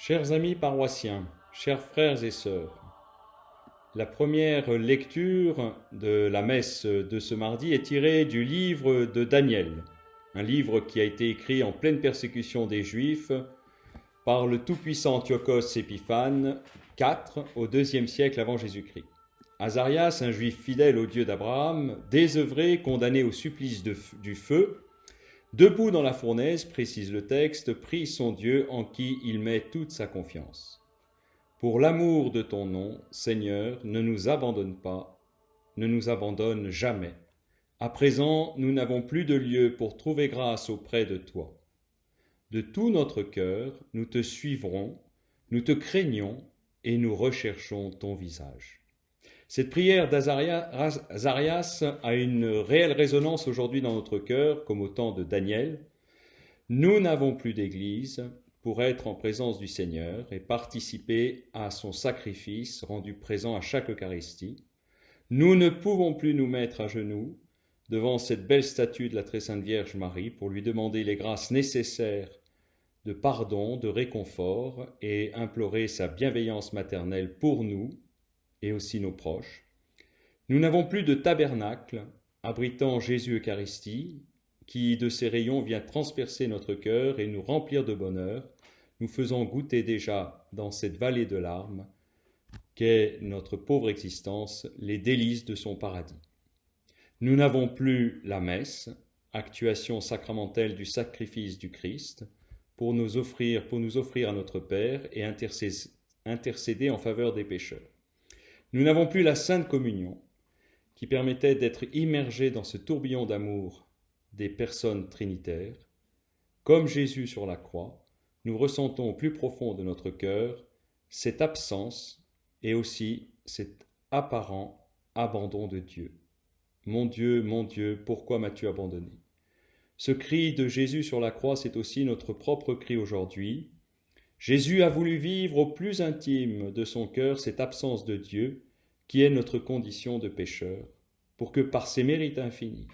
Chers amis paroissiens, chers frères et sœurs, la première lecture de la messe de ce mardi est tirée du livre de Daniel, un livre qui a été écrit en pleine persécution des Juifs par le tout-puissant Antiochos Épiphane IV au IIe siècle avant Jésus-Christ. Azarias, un juif fidèle au Dieu d'Abraham, désœuvré, condamné au supplice du feu, debout dans la fournaise, précise le texte, prie son Dieu en qui il met toute sa confiance. Pour l'amour de ton nom, Seigneur, ne nous abandonne pas, ne nous abandonne jamais. À présent, nous n'avons plus de lieu pour trouver grâce auprès de toi. De tout notre cœur, nous te suivrons, nous te craignons et nous recherchons ton visage. Cette prière d'Azarias a une réelle résonance aujourd'hui dans notre cœur, comme au temps de Daniel. Nous n'avons plus d'église pour être en présence du Seigneur et participer à son sacrifice rendu présent à chaque Eucharistie. Nous ne pouvons plus nous mettre à genoux devant cette belle statue de la très sainte Vierge Marie pour lui demander les grâces nécessaires de pardon, de réconfort et implorer sa bienveillance maternelle pour nous et aussi nos proches. Nous n'avons plus de tabernacle abritant Jésus Eucharistie, qui de ses rayons vient transpercer notre cœur et nous remplir de bonheur, nous faisant goûter déjà dans cette vallée de larmes qu'est notre pauvre existence les délices de son paradis. Nous n'avons plus la messe, actuation sacramentelle du sacrifice du Christ, pour nous offrir à notre Père et intercéder en faveur des pécheurs. Nous n'avons plus la Sainte Communion, qui permettait d'être immergés dans ce tourbillon d'amour des personnes trinitaires. Comme Jésus sur la croix, nous ressentons au plus profond de notre cœur cette absence et aussi cet apparent abandon de Dieu. Mon Dieu, pourquoi m'as-tu abandonné ? Ce cri de Jésus sur la croix, c'est aussi notre propre cri aujourd'hui. Jésus a voulu vivre au plus intime de son cœur cette absence de Dieu qui est notre condition de pécheur, pour que par ses mérites infinis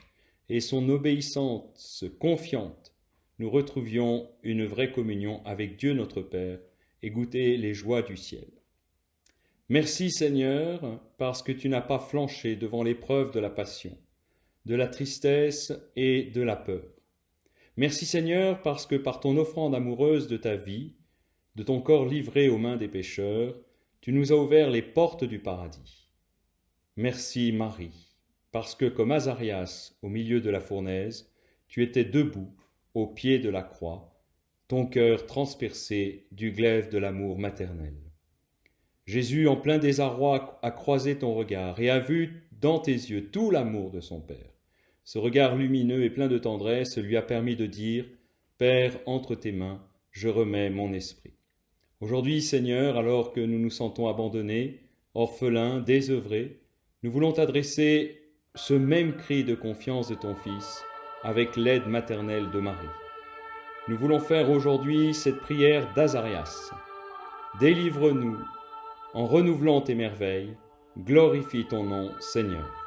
et son obéissance confiante, nous retrouvions une vraie communion avec Dieu notre Père et goûter les joies du ciel. Merci Seigneur, parce que tu n'as pas flanché devant l'épreuve de la passion, de la tristesse et de la peur. Merci Seigneur, parce que par ton offrande amoureuse de ta vie, de ton corps livré aux mains des pécheurs, tu nous as ouvert les portes du paradis. Merci Marie, parce que comme Azarias au milieu de la fournaise, tu étais debout au pied de la croix, ton cœur transpercé du glaive de l'amour maternel. Jésus, en plein désarroi, a croisé ton regard et a vu dans tes yeux tout l'amour de son Père. Ce regard lumineux et plein de tendresse lui a permis de dire « Père, entre tes mains, je remets mon esprit ». Aujourd'hui, Seigneur, alors que nous nous sentons abandonnés, orphelins, désœuvrés, nous voulons t'adresser ce même cri de confiance de ton Fils avec l'aide maternelle de Marie. Nous voulons faire aujourd'hui cette prière d'Azarias. Délivre-nous en renouvelant tes merveilles, glorifie ton nom, Seigneur.